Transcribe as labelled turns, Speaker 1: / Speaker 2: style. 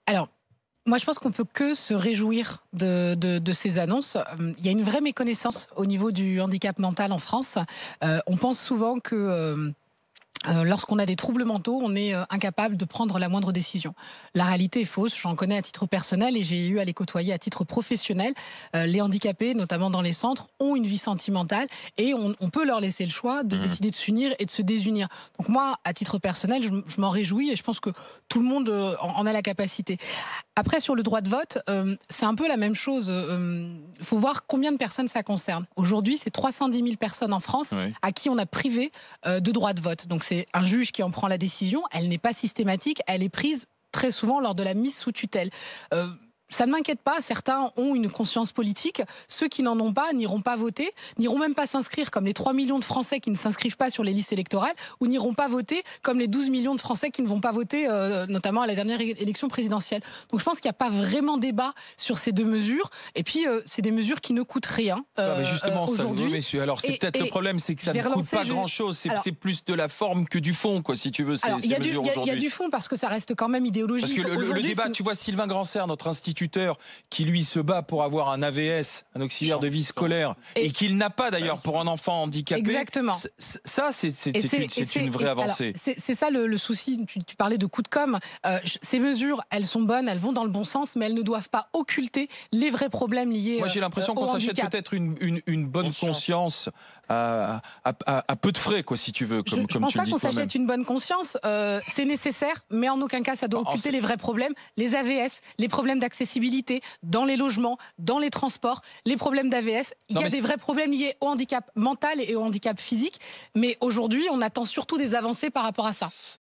Speaker 1: Alors, moi, je pense qu'on peut que se réjouir de ces annonces. Il y a une vraie méconnaissance au niveau du handicap mental en France. On pense souvent que lorsqu'on a des troubles mentaux, on est incapable de prendre la moindre décision. La réalité est fausse, j'en connais à titre personnel et j'ai eu à les côtoyer à titre professionnel. Les handicapés, notamment dans les centres, ont une vie sentimentale et on peut leur laisser le choix de décider de s'unir et de se désunir. Donc moi, à titre personnel, je m'en réjouis et je pense que tout le monde en a la capacité. Après, sur le droit de vote, c'est un peu la même chose. Il faut voir combien de personnes ça concerne. Aujourd'hui, c'est 310 000 personnes en France à qui on a privé de droit de vote. Donc c'est un juge qui en prend la décision. Elle n'est pas systématique, elle est prise très souvent lors de la mise sous tutelle. Ça ne m'inquiète pas, certains ont une conscience politique, ceux qui n'en ont pas n'iront pas voter, n'iront même pas s'inscrire comme les 3 millions de Français qui ne s'inscrivent pas sur les listes électorales, ou n'iront pas voter comme les 12 millions de Français qui ne vont pas voter, notamment à la dernière élection présidentielle. Donc je pense qu'il n'y a pas vraiment débat sur ces deux mesures, et puis c'est des mesures qui ne coûtent rien
Speaker 2: mais justement,
Speaker 1: aujourd'hui.
Speaker 2: messieurs, alors c'est peut-être le problème, c'est que ça ne coûte pas grand-chose, c'est plus de la forme que du fond, quoi, si tu veux, ces mesures aujourd'hui.
Speaker 1: Il y a du fond, parce que ça reste quand même idéologique.
Speaker 2: Parce que le débat, tu vois, Sylvain Grandserre, notre instituteur, qui lui se bat pour avoir un AVS, un auxiliaire de vie scolaire, et qu'il n'a pas d'ailleurs pour un enfant handicapé.
Speaker 1: Exactement.
Speaker 2: Ça, c'est une vraie avancée.
Speaker 1: C'est ça le souci. Tu parlais de coup de com'. Ces mesures, elles sont bonnes, elles vont dans le bon sens, mais elles ne doivent pas occulter les vrais problèmes liés.
Speaker 2: Moi, j'ai l'impression qu'on s'achète peut-être une bonne conscience à peu de frais, quoi, si tu veux.
Speaker 1: Je ne pense pas qu'on s'achète une bonne conscience. C'est nécessaire, mais en aucun cas ça doit occulter les vrais problèmes. Les AVS, les problèmes d'accessibilité dans les logements, dans les transports, les problèmes d'AVS. Il y a des vrais problèmes liés au handicap mental et au handicap physique. Mais aujourd'hui, on attend surtout des avancées par rapport à ça.